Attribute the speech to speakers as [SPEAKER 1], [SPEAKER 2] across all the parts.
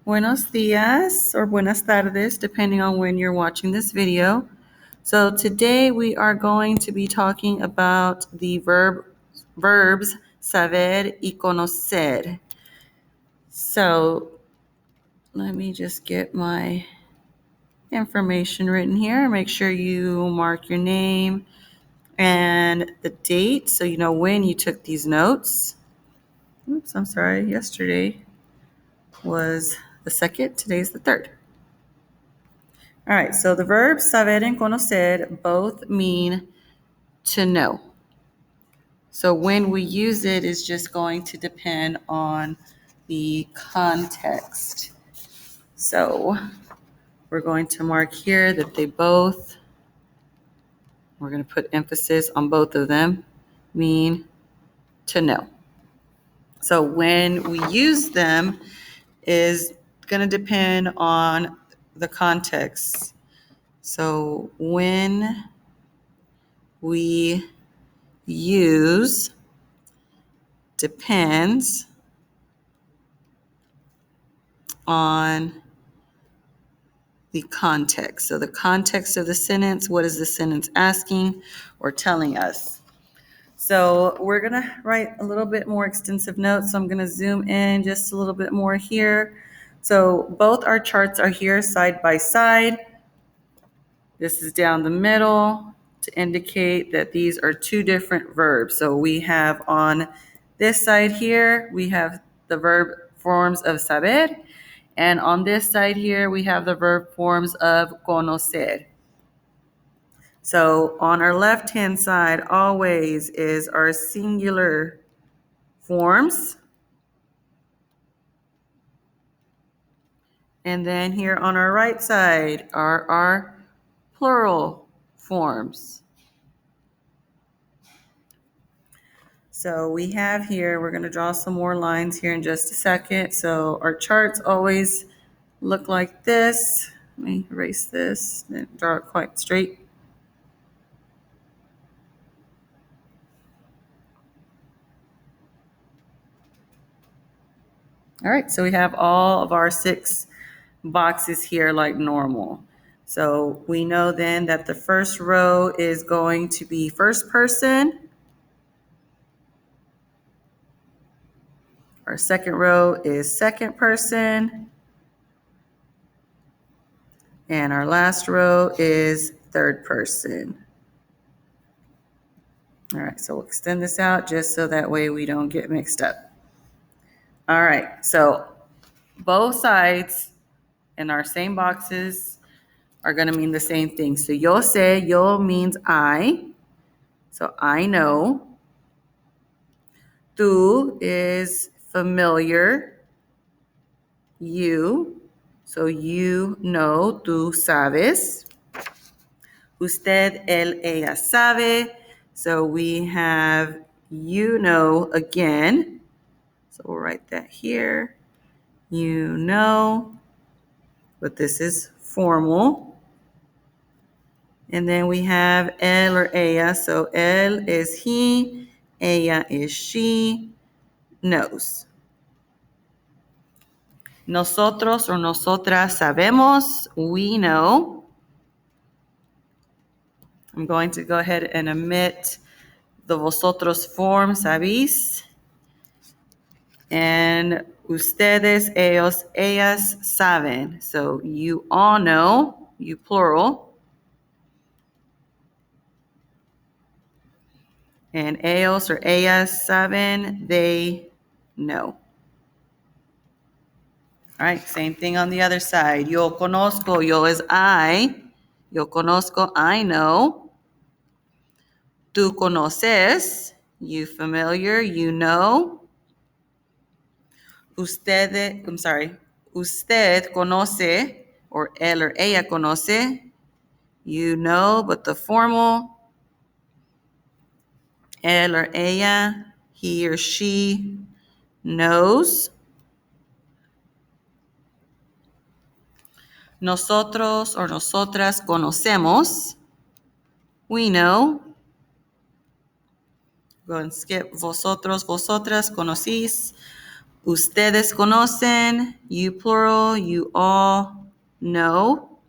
[SPEAKER 1] Buenos dias or buenas tardes, depending on when you're watching this video. So today we are going to be talking about the verbs saber y conocer. So let me just get my information written here. Make sure you mark your name and the date so you know when you took these notes. Oops, I'm sorry. Yesterday was the 2nd. Today's the 3rd. All right, so the verbs saber and conocer both mean to know. So when we use it is just going to depend on the context. So we're going to mark here that we're going to put emphasis on both of them, mean to know. So when we use them is going to depend on the context. So when we use depends on the context. So the context of the sentence, what is the sentence asking or telling us? So we're going to write a little bit more extensive notes. So I'm going to zoom in just a little bit more here. So both our charts are here side by side. This is down the middle to indicate that these are two different verbs. So we have on this side here, we have the verb forms of saber. And on this side here, we have the verb forms of conocer. So on our left-hand side, always is our singular forms. And then here on our right side are our plural forms. So we have here, we're going to draw some more lines here in just a second. So our charts always look like this. Let me erase this and draw it quite straight. All right, so we have all of our 6 boxes here like normal. So we know then that the first row is going to be first person. Our second row is second person. And our last row is third person. All right, so we'll extend this out just so that way we don't get mixed up. All right, so both sides in our same boxes are going to mean the same thing. So yo sé, yo means I. So I know. Tú is familiar. You. So you know, tú sabes. Usted, él, ella sabe. So we have you know again. So we'll write that here. You know. But this is formal. And then we have él or ella. So él is he. Ella is she. Knows. Nosotros or nosotras sabemos. We know. I'm going to go ahead and omit the vosotros form, sabéis. And ustedes, ellos, ellas saben. So you all know, you plural. And ellos or ellas saben, they know. All right, same thing on the other side. Yo conozco, yo is I. Yo conozco, I know. Tú conoces, you familiar, you know. Usted conoce, or él or ella conoce, you know, but the formal, él or ella, he or she knows. Nosotros or nosotras conocemos, we know. Go and skip vosotros, vosotras, conocís. Ustedes conocen, you plural, you all know.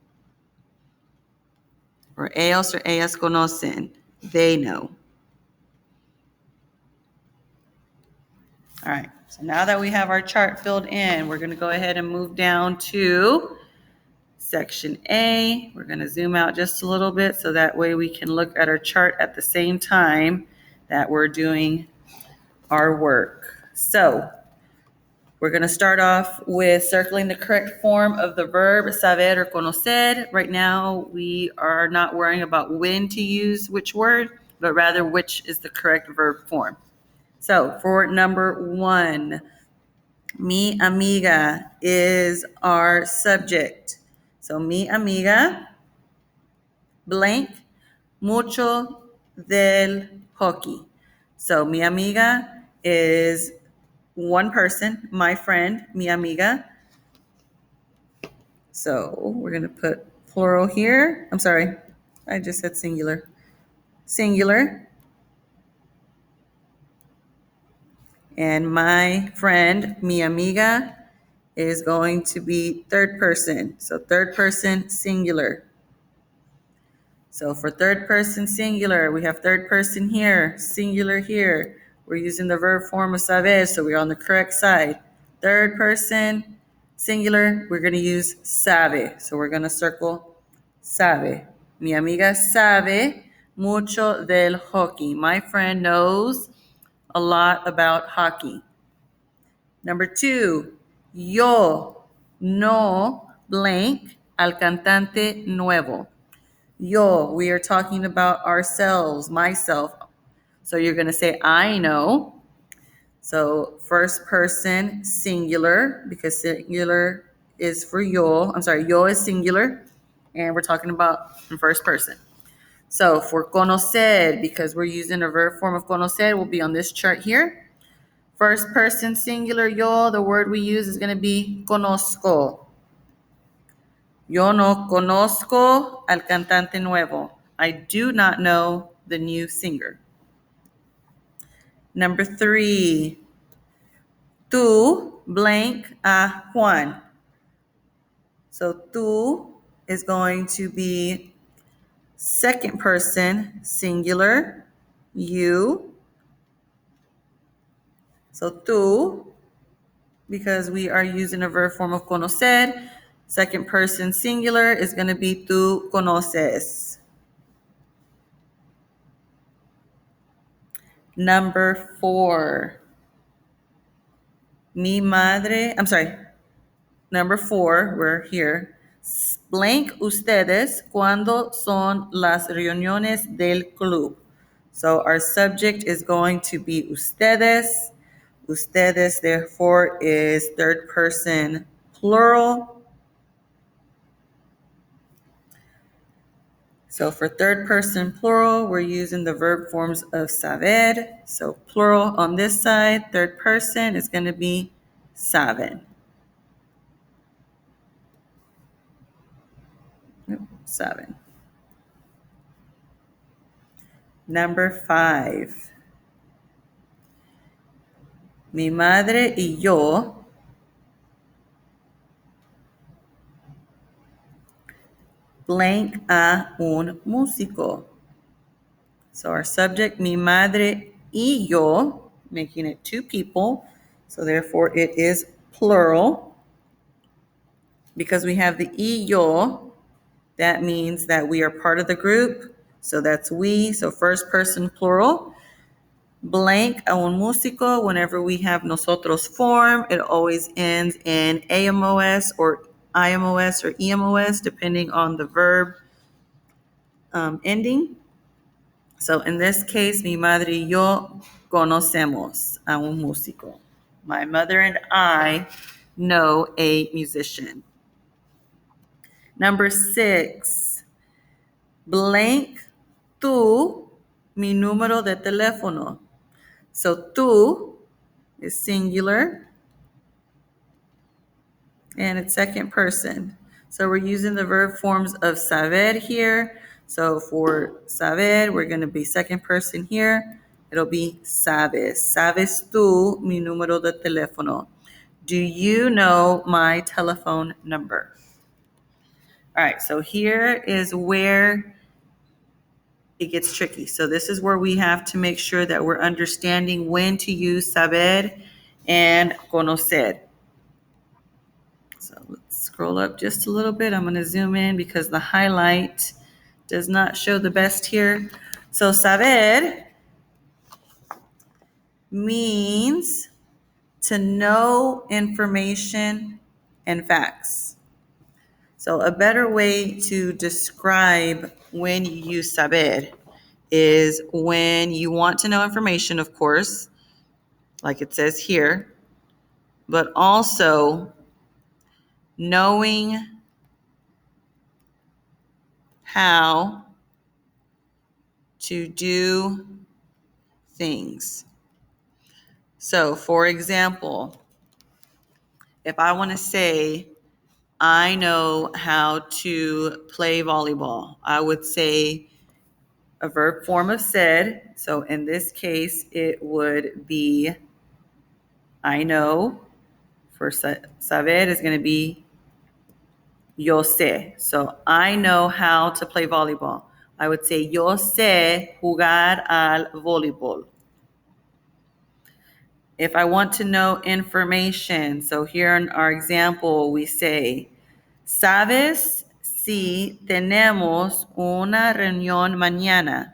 [SPEAKER 1] Or ellos or ellas conocen, they know. All right, so now that we have our chart filled in, we're going to go ahead and move down to section A. We're going to zoom out just a little bit so that way we can look at our chart at the same time that we're doing our work. So we're going to start off with circling the correct form of the verb saber or conocer. Right now, we are not worrying about when to use which word, but rather which is the correct verb form. So for number 1, mi amiga is our subject. So mi amiga, blank, mucho del hockey. So mi amiga is one person, my friend, mi amiga. So we're going to put plural here. I'm sorry, I just said singular. Singular. And my friend, mi amiga, is going to be third person. So third person singular. So for third person singular, we have third person here, singular here. We're using the verb form of saber, so we're on the correct side. Third person singular, we're going to use sabe. So we're going to circle sabe. Mi amiga sabe mucho del hockey. My friend knows a lot about hockey. Number 2, yo no blank al cantante nuevo. Yo, we are talking about ourselves, myself. So you're going to say, I know. So first person singular, because singular is for yo. I'm sorry, yo is singular, and we're talking about in first person. So for conocer, because we're using a verb form of conocer, will be on this chart here. First person singular yo, the word we use is going to be conozco. Yo no conozco al cantante nuevo. I do not know the new singer. Number 3, tú blank a Juan. So tú is going to be second person singular, you. So tú, because we are using a verb form of conocer, second person singular is going to be tú conoces. Number 4, mi madre, I'm sorry, number 4, we're here. Blank ustedes cuando son las reuniones del club. So our subject is going to be ustedes. Ustedes, therefore, is third person plural. So for third person plural, we're using the verb forms of saber. So plural on this side, third person is going to be saben. Saben. Number 5. Mi madre y yo blank a un músico. So our subject, mi madre y yo, making it 2 people. So therefore it is plural. Because we have the y yo, that means that we are part of the group. So that's we, so first person plural. Blank a un músico, whenever we have nosotros form, it always ends in AMOS or IMOS or EMOS, depending on the verb ending. So in this case, mi madre y yo conocemos a un músico. My mother and I know a musician. Number 6, blank tú, mi número de teléfono. So tú is singular and it's second person. So we're using the verb forms of saber here. So for saber, we're going to be second person here. It'll be sabes. Sabes tú mi número de teléfono? Do you know my telephone number? All right, so here is where it gets tricky. So this is where we have to make sure that we're understanding when to use saber and conocer. So let's scroll up just a little bit. I'm going to zoom in because the highlight does not show the best here. So saber means to know information and facts. So a better way to describe when you use saber is when you want to know information, of course, like it says here, but also knowing how to do things. So, for example, if I want to say, I know how to play volleyball, I would say a verb form of said. So, in this case, it would be I know. For saber is going to be yo sé. So, I know how to play volleyball. I would say yo sé jugar al voleibol. If I want to know information, so here in our example, we say, ¿Sabes si tenemos una reunión mañana?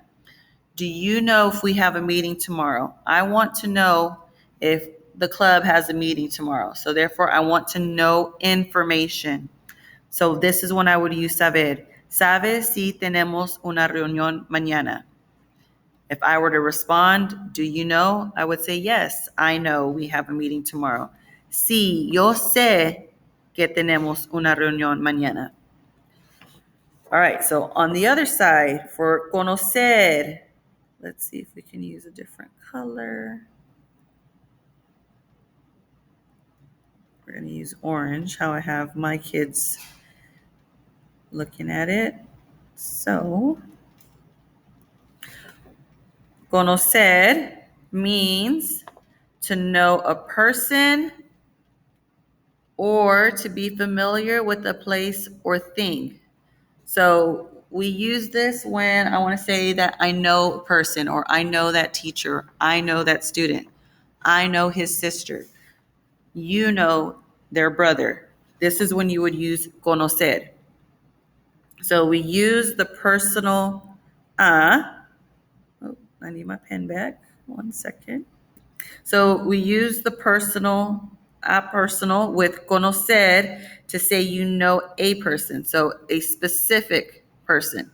[SPEAKER 1] Do you know if we have a meeting tomorrow? I want to know if the club has a meeting tomorrow. So therefore, I want to know information. So this is when I would use saber. ¿Sabes si tenemos una reunión mañana? If I were to respond, do you know? I would say, yes, I know we have a meeting tomorrow. Sí, yo sé que tenemos una reunión mañana. All right, so on the other side, for conocer, let's see if we can use a different color. We're going to use orange, how I have my kids looking at it. So, conocer means to know a person or to be familiar with a place or thing. So we use this when I want to say that I know a person, or I know that teacher, I know that student, I know his sister, you know their brother. This is when you would use conocer. So we use the personal oh, I need my pen back. 1 second. So we use the personal, a personal with conocer to say you know a person, so a specific person.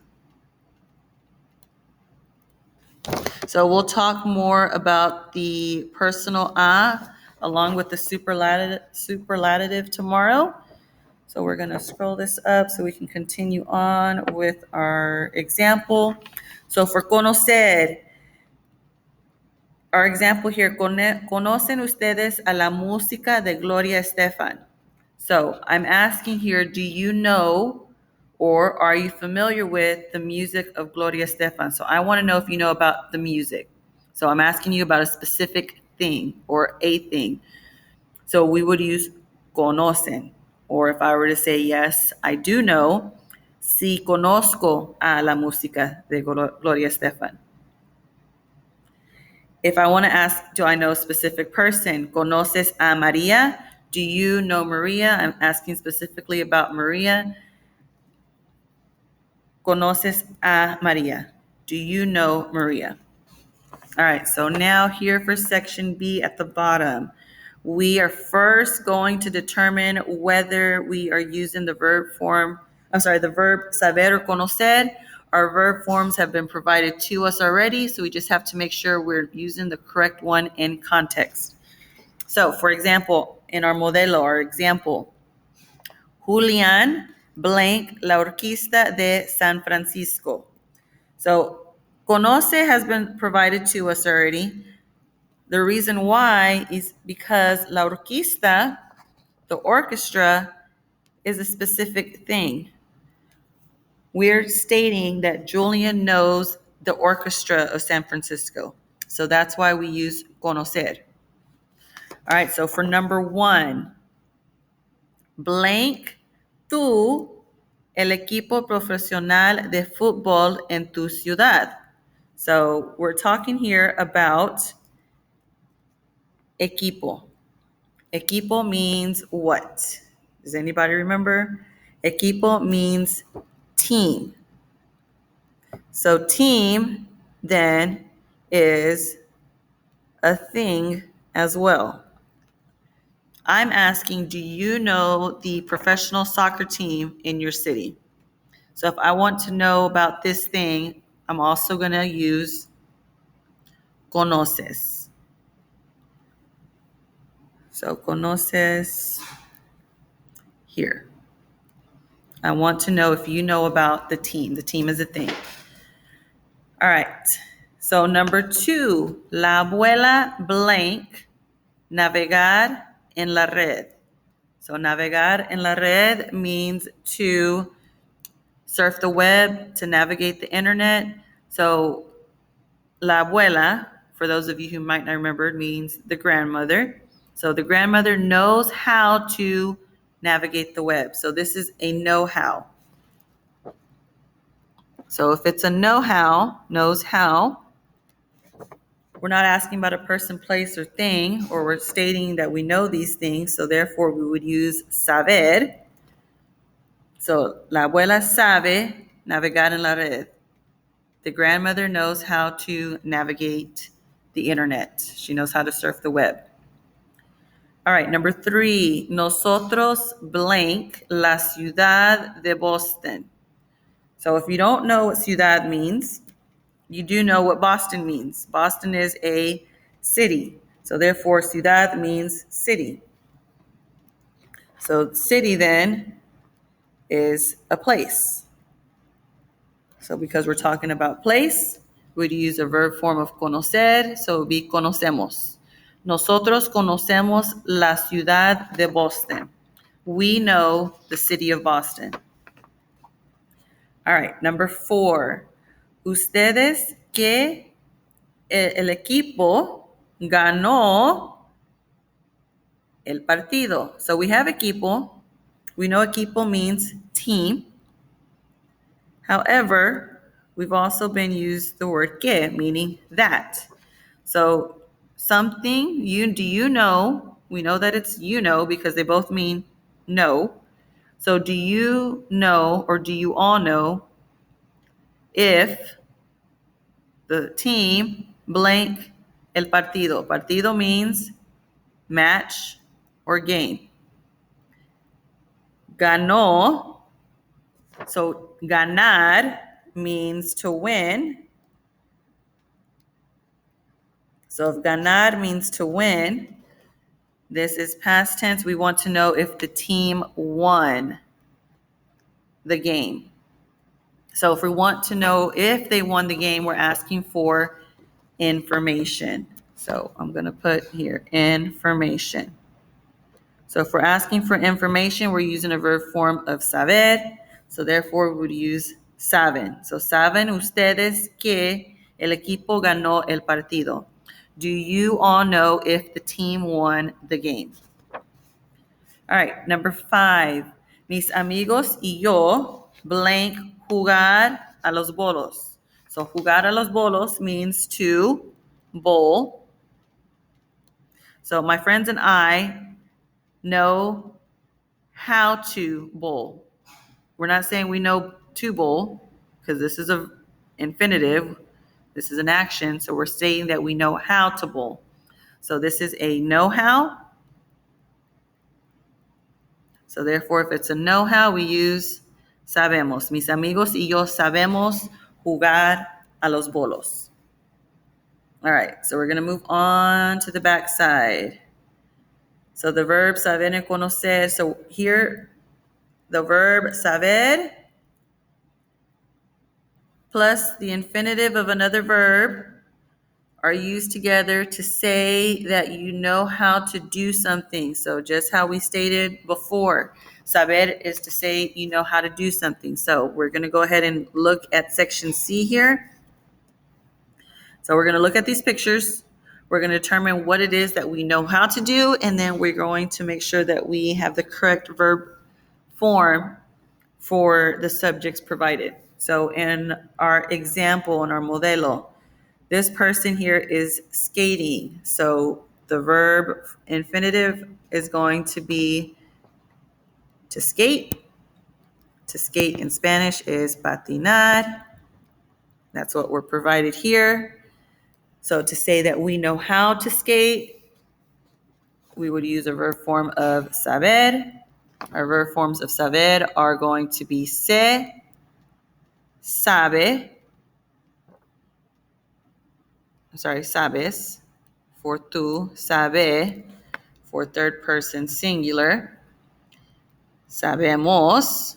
[SPEAKER 1] So we'll talk more about the personal along with the superlative tomorrow. So we're going to scroll this up so we can continue on with our example. So for conocer, our example here, ¿conocen ustedes a la música de Gloria Estefan? So I'm asking here, do you know or are you familiar with the music of Gloria Estefan? So I want to know if you know about the music. So I'm asking you about a specific thing or a thing. So we would use conocen. Or if I were to say, yes, I do know, sí conozco a la música de Gloria Estefan. If I want to ask, do I know a specific person? ¿Conoces a María? Do you know Maria? I'm asking specifically about Maria. ¿Conoces a María? Do you know Maria? All right, so now here for section B at the bottom. We are first going to determine whether we are using the verb saber or conocer. Our verb forms have been provided to us already, so we just have to make sure we're using the correct one in context. So, for example, in our modelo, our example, Julián blank la orquesta de San Francisco. So, conoce has been provided to us already. The reason why is because la orquesta, the orchestra, is a specific thing. We're stating that Julian knows the orchestra of San Francisco. So that's why we use conocer. All right, so for number 1, blank tú el equipo profesional de fútbol en tu ciudad. So we're talking here about equipo. Equipo means what? Does anybody remember? Equipo means team. So team then is a thing as well. I'm asking, do you know the professional soccer team in your city? So if I want to know about this thing, I'm also going to use conoces. So conoces here. I want to know if you know about the team. The team is a thing. All right. So number 2, la abuela blank navegar en la red. So navegar en la red means to surf the web, to navigate the internet. So la abuela, for those of you who might not remember, means the grandmother. So the grandmother knows how to navigate the web. So this is a know-how. So if it's a know-how, knows how, we're not asking about a person, place, or thing, or we're stating that we know these things. So therefore, we would use saber. So la abuela sabe navegar en la red. The grandmother knows how to navigate the internet. She knows how to surf the web. All right, number 3, nosotros blank la ciudad de Boston. So if you don't know what ciudad means, you do know what Boston means. Boston is a city. So therefore, ciudad means city. So city then is a place. So because we're talking about place, we'd use a verb form of conocer, so it would be conocemos. Nosotros conocemos la ciudad de Boston. We know the city of Boston. All right, number 4. Ustedes que el equipo ganó el partido. So we have equipo. We know equipo means team. However, we've also been used the word que, meaning that. So something, do you know? We know that it's you know because they both mean know. So do you know or do you all know if the team blank el partido? Partido means match or game. Ganó, so ganar means to win. So if ganar means to win, this is past tense. We want to know if the team won the game. So if we want to know if they won the game, we're asking for information. So I'm going to put here information. So if we're asking for information, we're using a verb form of saber. So therefore, we would use saben. So saben ustedes que el equipo ganó el partido. Do you all know if the team won the game? All right, number 5. Mis amigos y yo blank jugar a los bolos. So jugar a los bolos means to bowl. So my friends and I know how to bowl. We're not saying we know to bowl because this is an infinitive. This is an action. So we're saying that we know how to bowl. So this is a know-how. So therefore, if it's a know-how, we use sabemos. Mis amigos y yo sabemos jugar a los bolos. All right, so we're going to move on to the back side. So the verb saber and conocer. So here, the verb saber plus the infinitive of another verb are used together to say that you know how to do something. So just how we stated before, saber is to say you know how to do something. So we're going to go ahead and look at section C here. So we're going to look at these pictures. We're going to determine what it is that we know how to do, and then we're going to make sure that we have the correct verb form for the subjects provided. So in our example, in our modelo, this person here is skating. So the verb infinitive is going to be to skate. To skate in Spanish is patinar. That's what we're provided here. So to say that we know how to skate, we would use a verb form of saber. Our verb forms of saber are going to be se, sabe, sabes for tú, sabe for third person singular, sabemos,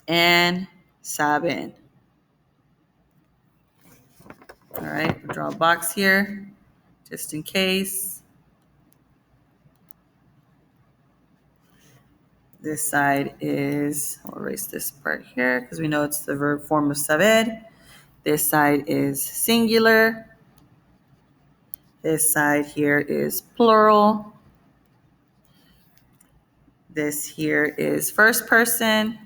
[SPEAKER 1] and saben. All right, draw a box here just in case. This side is, I'll erase this part here because we know it's the verb form of saber. This side is singular. This side here is plural. This here is first person,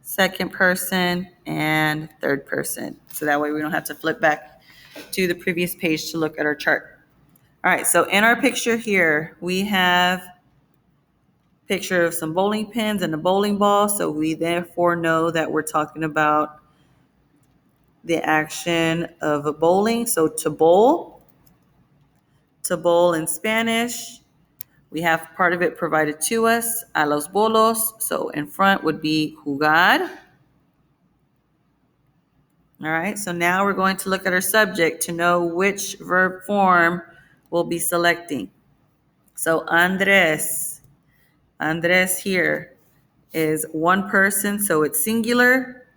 [SPEAKER 1] second person, and third person. So that way we don't have to flip back to the previous page to look at our chart. All right, so in our picture here, we have a picture of some bowling pins and a bowling ball. So we therefore know that we're talking about the action of a bowling. So to bowl in Spanish, we have part of it provided to us, a los bolos. So in front would be jugar. All right, so now we're going to look at our subject to know which verb form we'll be selecting. So Andres here is one person, so it's singular.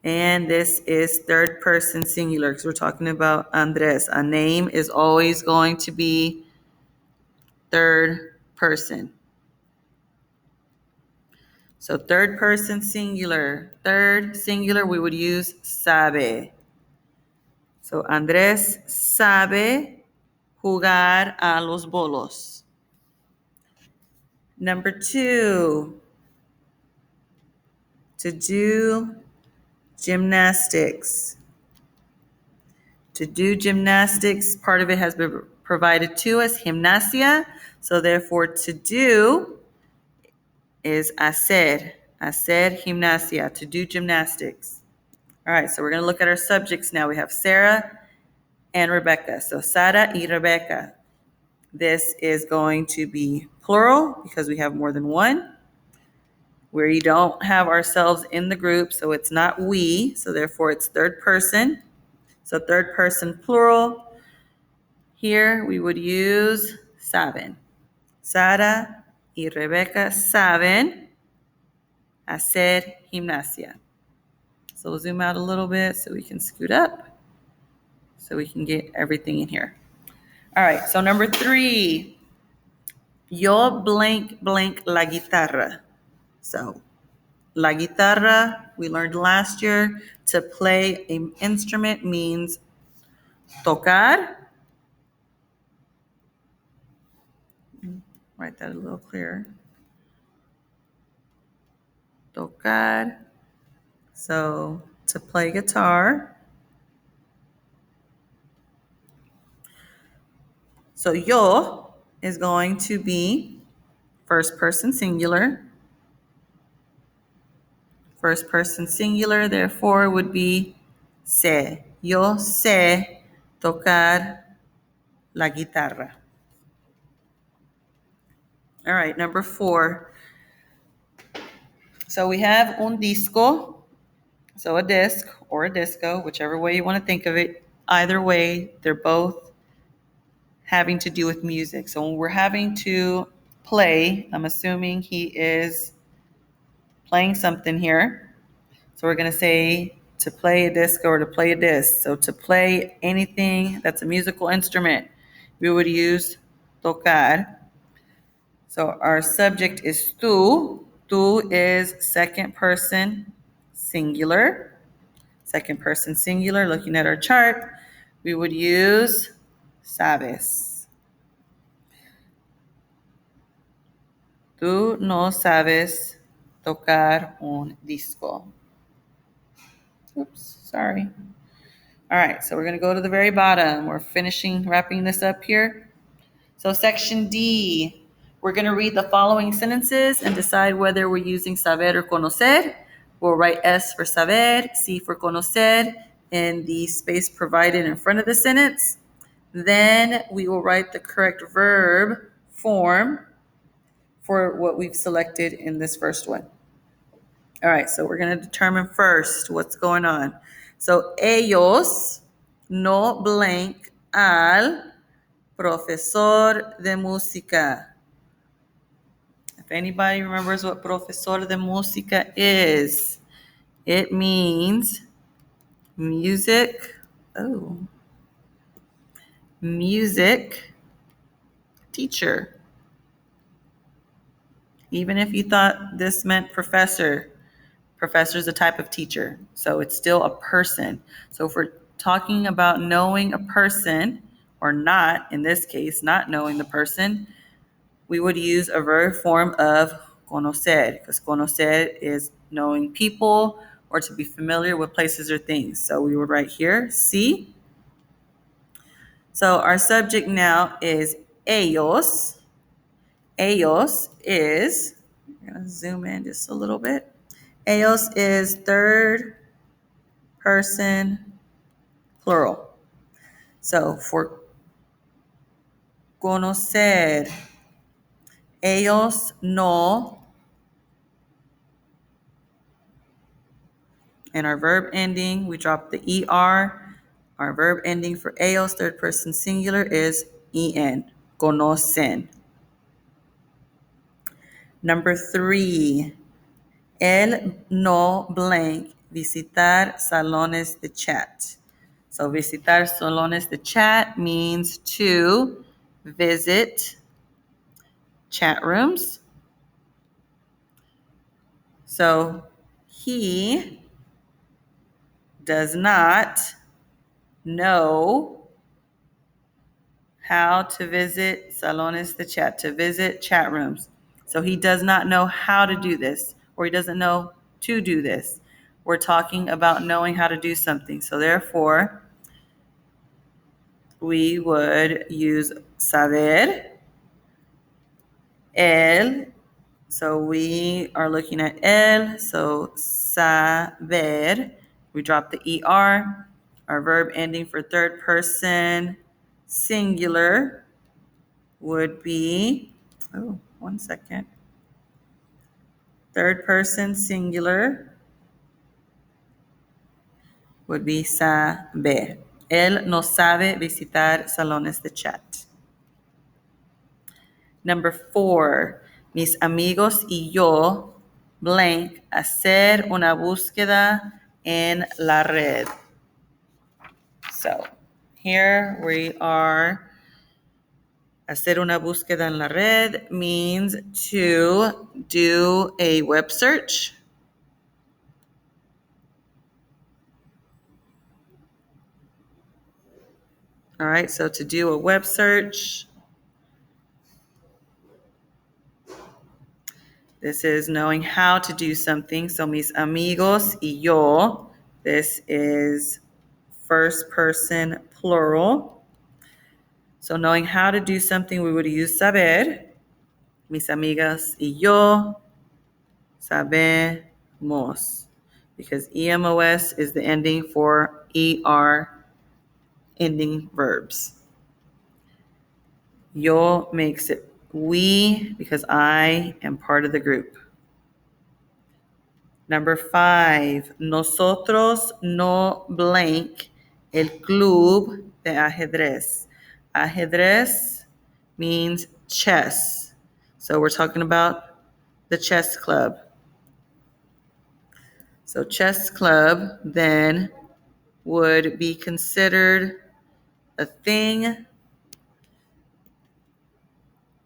[SPEAKER 1] And this is third person singular because we're talking about Andres. A name is always going to be third person. So third person singular. Third singular, we would use sabe. So Andrés sabe jugar a los bolos. Number 2, to do gymnastics. To do gymnastics, part of it has been provided to us, gimnasia. So therefore, to do is hacer gimnasia, to do gymnastics. All right, so we're going to look at our subjects now. We have Sarah and Rebecca. So Sara y Rebecca. This is going to be plural because we have more than one. We don't have ourselves in the group, so it's not we. So therefore, it's third person. So third person plural. Here we would use saben. Sara y Rebecca saben hacer gimnasia. So we'll zoom out a little bit so we can scoot up so we can get everything in here. All right, so number 3, yo blank la guitarra. So la guitarra, we learned last year, to play an instrument means tocar. Write that a little clearer. Tocar. So to play guitar. So yo is going to be first person singular. First person singular, therefore, would be sé. Yo sé tocar la guitarra. All right, number 4. So we have un disco, so a disc or a disco, whichever way you want to think of it. Either way, they're both having to do with music. So when we're having to play, I'm assuming he is playing something here. So we're going to say to play a disc or to play a disc. So to play anything that's a musical instrument, we would use tocar. So our subject is tú. Tú is second person singular. Second person singular, looking at our chart, we would use sabes. Tú no sabes tocar un disco. Oops, sorry. All right, so we're going to go to the very bottom. We're wrapping this up here. So section D, we're going to read the following sentences and decide whether we're using saber or conocer. We'll write S for saber, C for conocer in the space provided in front of the sentence. Then we will write the correct verb form for what we've selected in this first one. All right, so we're going to determine first what's going on. So ellos no blank al profesor de música. If anybody remembers what profesor de música is, it means music teacher. Even if you thought this meant professor is a type of teacher, so it's still a person. So if we're talking about knowing a person, or not, in this case, not knowing the person, we would use a verb form of conocer, because conocer is knowing people or to be familiar with places or things. So we would write here, sí. So our subject now is ellos. Ellos is, I'm going to zoom in just a little bit. Ellos is third person plural. So for conocer, ellos no, and our verb ending, we drop the ER. Our verb ending for ellos, third person singular, is EN, conocen. Number 3, el no blank, visitar salones de chat. So visitar salones de chat means to visit chat rooms. So he does not know how to visit salones de chat, to visit chat rooms. So he does not know how to do this, or he doesn't know to do this. We're talking about knowing how to do something. So therefore, we would use saber, el. So we are looking at el, so saber. We drop the ER. Our verb ending for third person singular would be, one second. Third person singular would be saber. Él no sabe visitar salones de chat. Number 4, mis amigos y yo, blank, hacer una búsqueda en la red. So here we are. Hacer una búsqueda en la red means to do a web search. All right, so to do a web search, this is knowing how to do something. So mis amigos y yo, this is first person plural. So knowing how to do something, we would use saber. Mis amigas y yo sabemos, because EMOS is the ending for ER ending verbs. Yo makes it we, because I am part of the group. Number 5, nosotros no blank el club de ajedrez. Ajedrez means chess. So we're talking about the chess club. So chess club then would be considered a thing.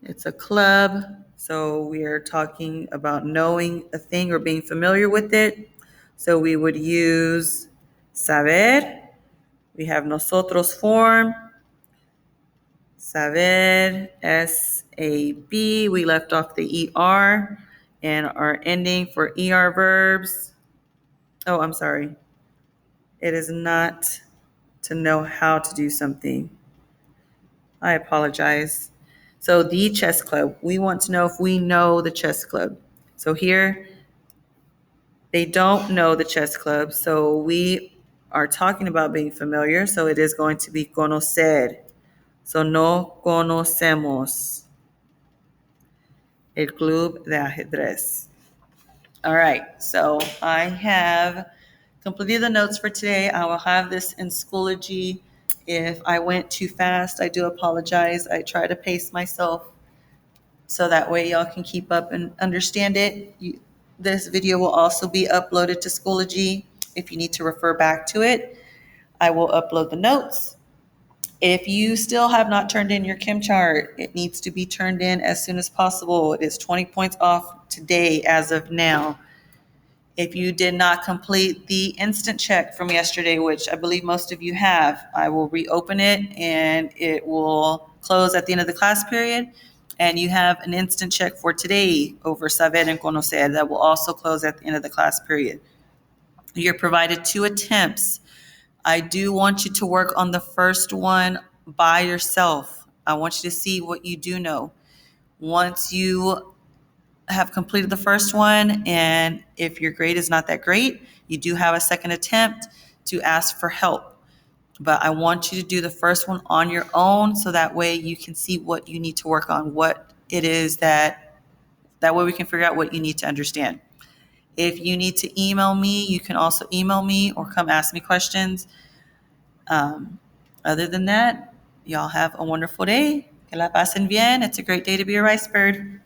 [SPEAKER 1] It's a club. So we are talking about knowing a thing or being familiar with it. So we would use Saber. We have nosotros form. Saber, S-A-B. We left off the ER and our ending for ER verbs. Oh, I'm sorry. It is not to know how to do something. I apologize. So the chess club, we want to know if we know the chess club. So here, they don't know the chess club. So we are talking about being familiar. So it is going to be conocer. So no conocemos el club de ajedrez. All right. So I have completed the notes for today. I will have this in Schoology. If I went too fast, I do apologize. I try to pace myself so that way y'all can keep up and understand it. This video will also be uploaded to Schoology. If you need to refer back to it, I will upload the notes. If you still have not turned in your Chem chart, it needs to be turned in as soon as possible. It is 20 points off today as of now. If you did not complete the instant check from yesterday, which I believe most of you have, I will reopen it and it will close at the end of the class period. And you have an instant check for today over saber and conocer that will also close at the end of the class period. You're provided 2 attempts. I do want you to work on the first one by yourself. I want you to see what you do know. Once you have completed the first one, and if your grade is not that great, you do have a second attempt to ask for help. But I want you to do the first one on your own so that way you can see what you need to work on, what it is that way we can figure out what you need to understand. If you need to email me, you can also email me or come ask me questions. Other than that, y'all have a wonderful day. Que la pasen bien. It's a great day to be a rice bird.